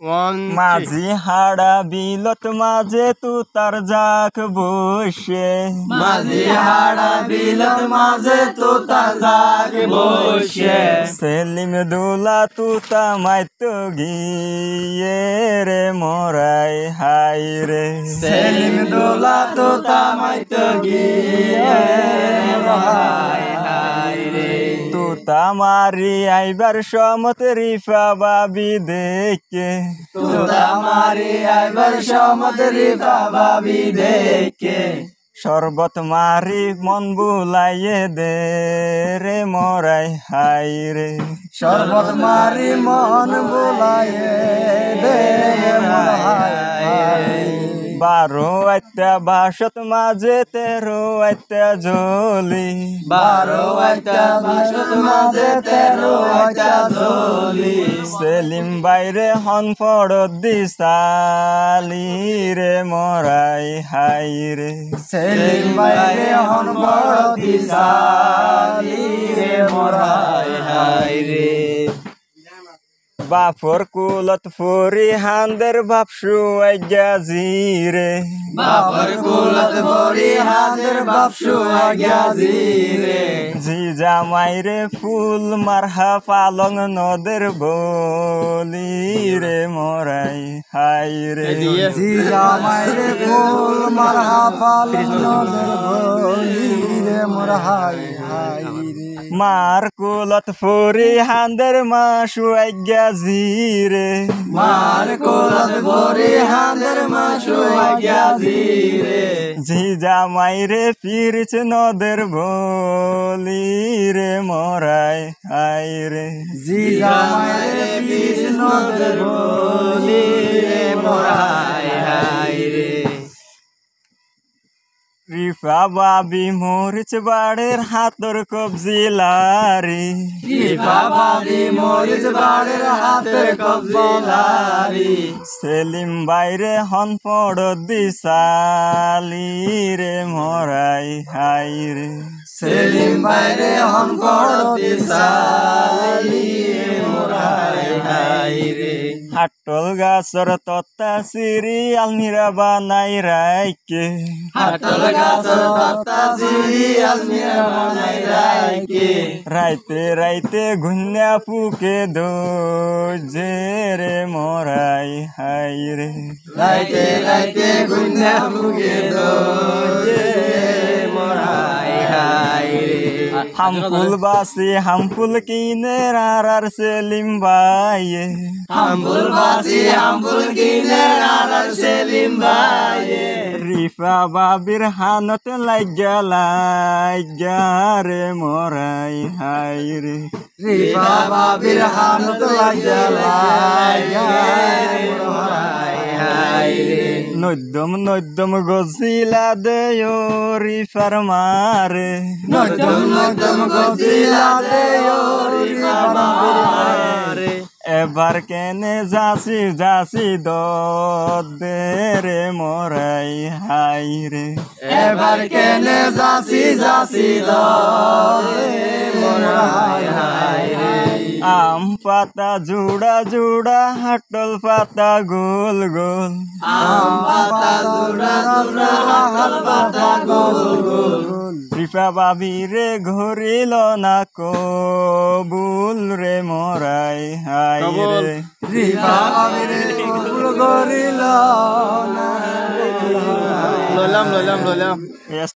মাঝি হাড়া বিলত মাঝে তুতার জাক বসে, মাঝি হাড়া বিলত মাঝে তুতার জাক বসে। সেলিম দোলা তুতা মাইতো গিয়ে রে মোরাই হাই রে। সেলিম দোলা তুতা মাইতো গিয়ে মোরাই হাই রে। তুতা মারি আইবার সমত রিফা বাবি দেখে, তুতা মারি আইবার সমত রিফা বাবি দেখে। শরবত মারি মন বুলাইয়ে দে রে মোরাই হাই রে। শরবত মারি মন বুলাইয়ে দে মোরাই হাই রে। 12 আইতা বাসত মাঝে 13 আইতা ঝোলি, 12 আইতা বাসত মাঝে 13 আইতা ঝোলি। সেলিম বাইরে হন ফড়ত দিসালি রে মোরাই হাই রে। সেলিম বাইরে হন ফড়ত দিসালি রে মোরাই হাই রে। বাপর কুলত ফরি হান্দের বাপসু আজ্ঞাজি রে। বাপর কুলত ফরি হান্দের বাপসু আজ্ঞাজি রে। জি জামাইরে ফুল মারহা পালং নদের বলি রে মোরাই হাই রে। জি জামাইরে ফুল মারহা পালং নদের বলি রে মোরাই হাই রে। মার কুলত ফরি হান্দের মাসু আজ্ঞাজি রে। মার কুলত ফরি হান্দের মাসু আজ্ঞাজি রে। জি জামাইরে ফিরিছ নদের বলি রে মোরাই হাই রে। জি জামাইরে ফিরিছ নদের বলি রে মোরাই হাই রে। রিফা বাবি মরিচ বাড়ের হাতর কবজি লারি, রিফা বাবি মরিচ বাড়ের হাতের কবজি লারি। সেলিম বাইরে হন ফড়ত দিসালি রে মোরাই হাই রে। সেলিম বাইরে হন ফড়ত দিসালি রে মোরাই হাই রে। হাটল গাছর তত্তা সিরি আলমিরা বানাই রাইকে, হাটল গাছর তত্তা সিরি আলমিরা বানাই রাইকে। রাইতে রাইতে ঘুন্যা পুকে দোজে রে মোরাই হাই রে। রাইতে রাইতে গুন্যা পুকে দোজে মোরাই হাই রে। হামফুল বাসি হামফুল কিনে আর সেলিম বাইয়ে, হামফুল বাসি হামফুল কিনে আর সেলিম বাইয়ে। রিফা বাবির হানত লাগা রে মোরাই হাই রে। রিফা বাবির হানত লাগা রে মোরাই হাই রে। নদ্যম নদ্যম গজিলা দে ও রিফার মারে, নদম নদম গজিলা দে ও রিফা মারে। এবার কেনে যাসি যাসি দে রে মোরাই হাই রে। এবার কেনে যাসি যাসি দে মোরাই হাই রে। আম পাতা জুড়া জুড়া হাটল পাতা গোল গোল, আম পাতা জুড়া জুড়া হাটল পাতা গোল গোল। রিফা বাবি রে ঘরিল না কবুল রে মোরাই হাই রে। রিফা বাবির কবুল করিল না। লইলাম